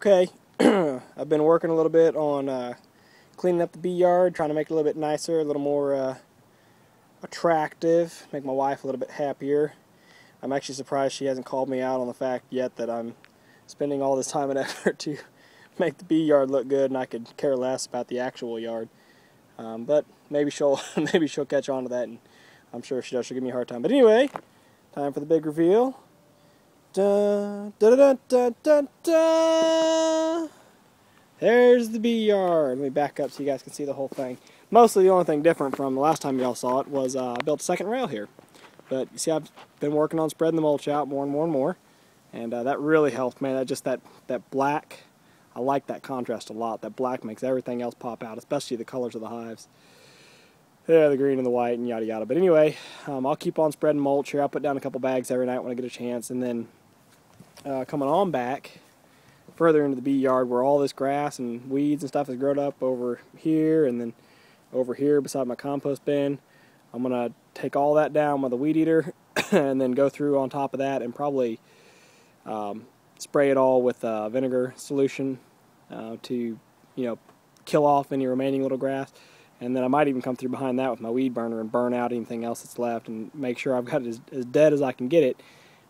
Okay, I've been working a little bit on cleaning up the bee yard, trying to make it a little bit nicer, a little more attractive, make my wife a little bit happier. I'm actually surprised she hasn't called me out on the fact yet that I'm spending all this time and effort to make the bee yard look good, and I could care less about the actual yard. But maybe she'll catch on to that, and I'm sure if she does, she'll give me a hard time. But anyway, time for the big reveal. Da, da, da, da, da, da. There's the bee yard. Let me back up so you guys can see the whole thing. Mostly the only thing different from the last time y'all saw it was I built a second rail here. But you see, I've been working on spreading the mulch out more and more and more, and that really helped, man. That black, I like that contrast a lot. That black makes everything else pop out, especially the colors of the hives. Yeah, the green and the white and yada yada. But anyway, I'll keep on spreading mulch here. I'll put down a couple bags every night when I get a chance, and then coming on back further into the bee yard where all this grass and weeds and stuff has grown up over here and then over here beside my compost bin. I'm going to take all that down with a weed eater and then go through on top of that and probably spray it all with vinegar solution to, kill off any remaining little grass. And then I might even come through behind that with my weed burner and burn out anything else that's left and make sure I've got it as dead as I can get it.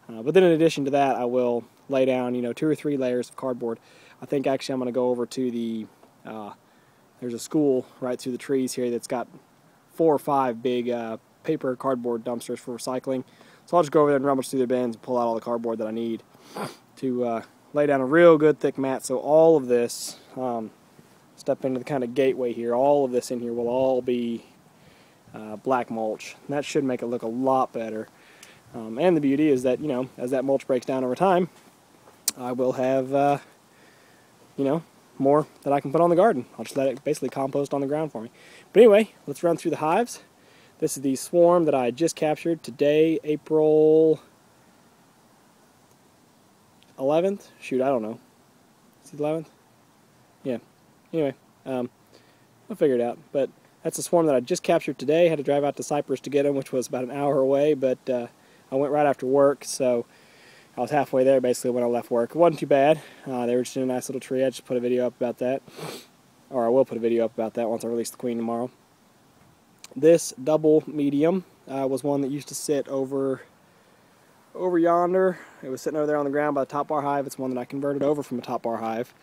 But then in addition to that, I will lay down, 2 or 3 layers of cardboard. I think actually I'm going to go over to the, there's a school right through the trees here that's got 4 or 5 big paper cardboard dumpsters for recycling. So I'll just go over there and rummage through the bins and pull out all the cardboard that I need to lay down a real good thick mat. So all of this, step into the kind of gateway here, all of this in here will all be black mulch. And that should make it look a lot better. And the beauty is that, as that mulch breaks down over time, I will have, more that I can put on the garden. I'll just let it basically compost on the ground for me. But anyway, let's run through the hives. This is the swarm that I just captured today, April 11th. Shoot, I don't know. Is it 11th? Yeah. Anyway, I'll figure it out. But that's a swarm that I just captured today. I had to drive out to Cypress to get them, which was about an hour away, but I went right after work, so I was halfway there basically when I left work. It wasn't too bad. They were just in a nice little tree. I just put a video up about that. Or I will put a video up about that once I release the queen tomorrow. This double medium was one that used to sit over yonder. It was sitting over there on the ground by the top bar hive. It's one that I converted over from a top bar hive.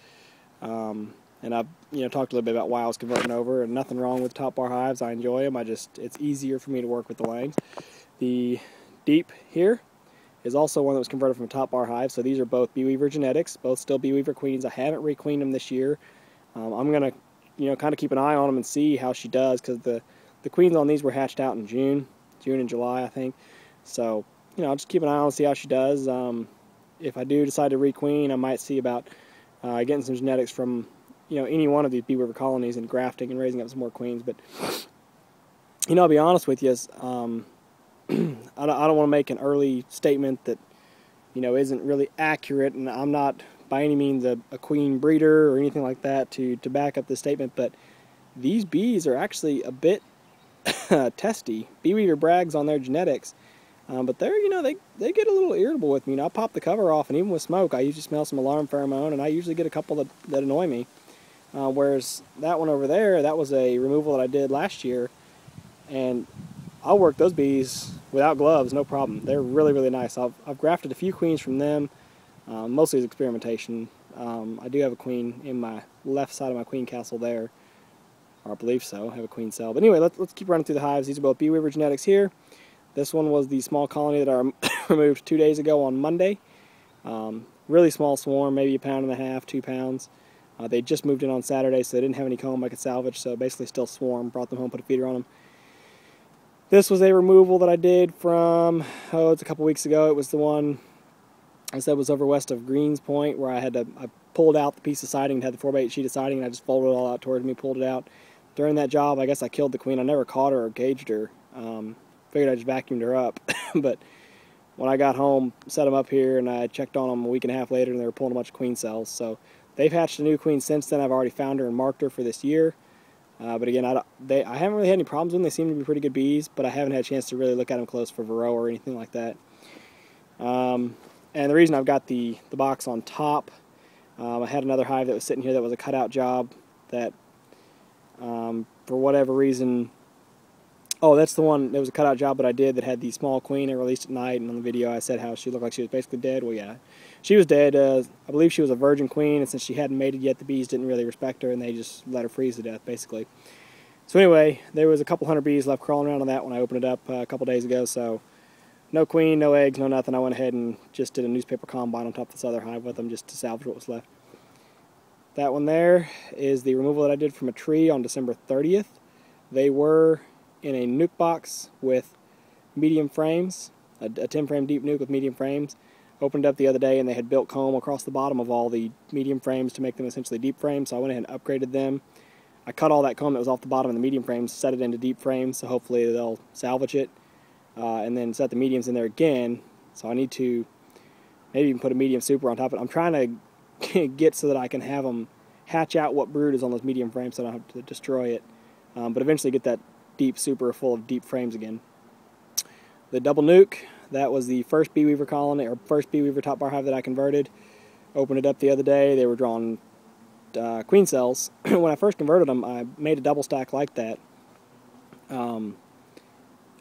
And I've talked a little bit about why I was converting over, and nothing wrong with top bar hives. I enjoy them. It's easier for me to work with the langs. The deep here is also one that was converted from a top bar hive. So these are both bee weaver genetics, both still bee weaver queens. I haven't requeened them this year. I'm gonna kind of keep an eye on them and see how she does, because the queens on these were hatched out in June and July, I think. So I'll just keep an eye on and see how she does. If I do decide to requeen, I might see about getting some genetics from any one of these bee weaver colonies and grafting and raising up some more queens. But I'll be honest with you, I don't want to make an early statement that isn't really accurate, and I'm not by any means a queen breeder or anything like that to back up this statement. But these bees are actually a bit testy. Bee weaver brags on their genetics, but they're they get a little irritable with me. I'll pop the cover off, and even with smoke, I usually smell some alarm pheromone, and I usually get a couple that annoy me. Whereas that one over there, that was a removal that I did last year, and I'll work those bees without gloves, no problem. They're really, really nice. I've grafted a few queens from them, mostly as experimentation. I do have a queen in my left side of my queen castle there, or I believe so. I have a queen cell. But anyway, let's keep running through the hives. These are both bee weaver genetics here. This one was the small colony that I removed 2 days ago on Monday. Really small swarm, maybe 1.5 pounds, 2 pounds. They just moved in on Saturday, so they didn't have any comb I could salvage, so basically still swarm. Brought them home, put a feeder on them. This was a removal that I did from, it's a couple weeks ago. It was the one I said was over west of Greens Point, where I pulled out the piece of siding and had the 4x8 sheet of siding, and I just folded it all out towards me, pulled it out. During that job, I guess I killed the queen. I never caught her or gauged her. Figured I just vacuumed her up. But when I got home, set them up here, and I checked on them a week and a half later, and they were pulling a bunch of queen cells. So they've hatched a new queen since then. I've already found her and marked her for this year. But again, I haven't really had any problems with them. They seem to be pretty good bees, but I haven't had a chance to really look at them close for varroa or anything like that. And the reason I've got the box on top I had another hive that was sitting here that was a cutout job that, for whatever reason, oh, that's the one, there was a cutout job that I did that had the small queen I released at night, and on the video I said how she looked like she was basically dead. Well, yeah, she was dead. I believe she was a virgin queen, and since she hadn't mated yet, the bees didn't really respect her, and they just let her freeze to death, basically. So anyway, there was a couple hundred bees left crawling around on that when I opened it up a couple days ago, so no queen, no eggs, no nothing. I went ahead and just did a newspaper combine on top of this other hive with them just to salvage what was left. That one there is the removal that I did from a tree on December 30th. They were in a nuke box with medium frames, a 10-frame deep nuke with medium frames. Opened up the other day and they had built comb across the bottom of all the medium frames to make them essentially deep frames, so I went ahead and upgraded them. I cut all that comb that was off the bottom of the medium frames, set it into deep frames, so hopefully they'll salvage it, and then set the mediums in there again. So I need to maybe even put a medium super on top of it. I'm trying to get so that I can have them hatch out what brood is on those medium frames so I don't have to destroy it, but eventually get that deep super full of deep frames again. The double nuke, that was the first bee weaver colony, or first bee weaver top bar hive that I converted. Opened it up the other day. They were drawing queen cells. When I first converted them, I made a double stack like that, and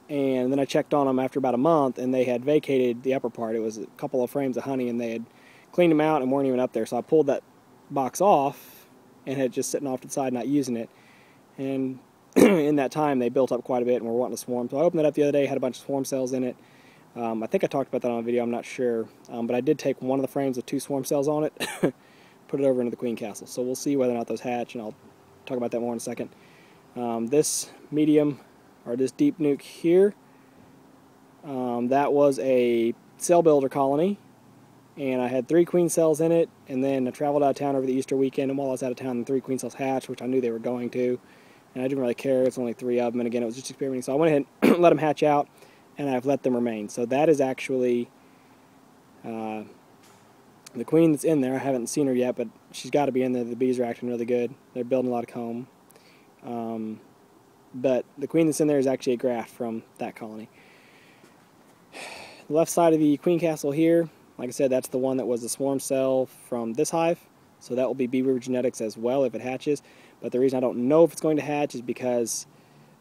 then I checked on them after about a month, and they had vacated the upper part. It was a couple of frames of honey, and they had cleaned them out and weren't even up there. So I pulled that box off and had it just sitting off to the side, not using it. And in that time, they built up quite a bit and were wanting to swarm. So I opened it up the other day, had a bunch of swarm cells in it. I think I talked about that on a video, I'm not sure. But I did take one of the frames with 2 swarm cells on it, put it over into the queen castle. So we'll see whether or not those hatch, and I'll talk about that more in a second. This medium, or this deep nuke here, that was a cell builder colony, and I had 3 queen cells in it, and then I traveled out of town over the Easter weekend, and while I was out of town, the 3 queen cells hatched, which I knew they were going to, and I didn't really care. It's only 3 of them, and again, it was just experimenting. So I went ahead and let them hatch out, and I've let them remain. So that is actually the queen that's in there. I haven't seen her yet, but she's got to be in there. The bees are acting really good. They're building a lot of comb. But the queen that's in there is actually a graft from that colony. The left side of the queen castle here, like I said, that's the one that was the swarm cell from this hive. So that will be bee weaver genetics as well if it hatches. But the reason I don't know if it's going to hatch is because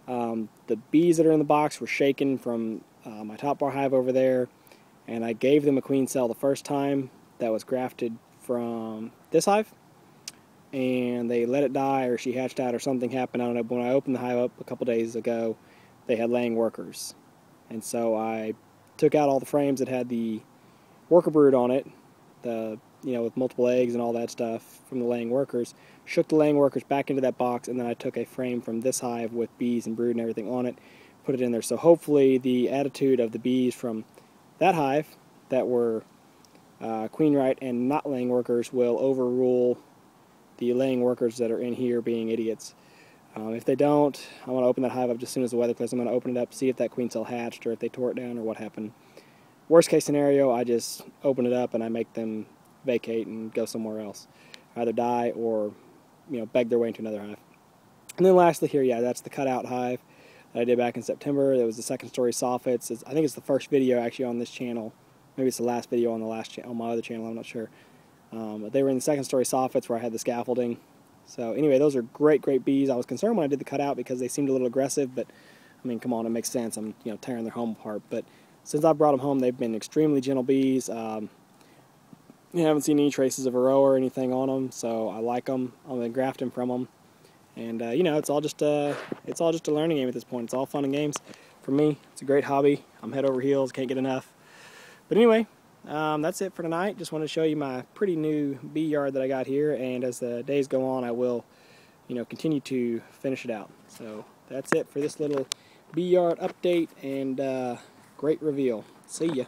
the bees that are in the box were shaken from my top bar hive over there, and I gave them a queen cell the first time that was grafted from this hive, and they let it die, or she hatched out, or something happened. I don't know. But when I opened the hive up a couple days ago, they had laying workers, and so I took out all the frames that had the worker brood on it, with multiple eggs and all that stuff from the laying workers, shook the laying workers back into that box, and then I took a frame from this hive with bees and brood and everything on it, put it in there. So hopefully the attitude of the bees from that hive that were queen right and not laying workers will overrule the laying workers that are in here being idiots. If they don't, I want to open that hive up just as soon as the weather clears. I'm going to open it up, see if that queen cell hatched, or if they tore it down, or what happened. Worst case scenario, I just open it up and I make them vacate and go somewhere else. Either die or, beg their way into another hive. And then lastly here, yeah, that's the cutout hive that I did back in September. That was the second story soffits. I think it's the first video actually on this channel. Maybe it's the last video on on my other channel, I'm not sure. But they were in the second story soffits where I had the scaffolding. So anyway, those are great, great bees. I was concerned when I did the cutout because they seemed a little aggressive, but I mean, come on, it makes sense. I'm tearing their home apart. But since I brought them home, they've been extremely gentle bees. You haven't seen any traces of varroa or anything on them, so I like them. I'm going to graft them from them. And it's all just a learning game at this point. It's all fun and games. For me, it's a great hobby. I'm head over heels, can't get enough. But anyway, that's it for tonight. Just wanted to show you my pretty new bee yard that I got here, and as the days go on, I will, continue to finish it out. So that's it for this little bee yard update and great reveal. See ya.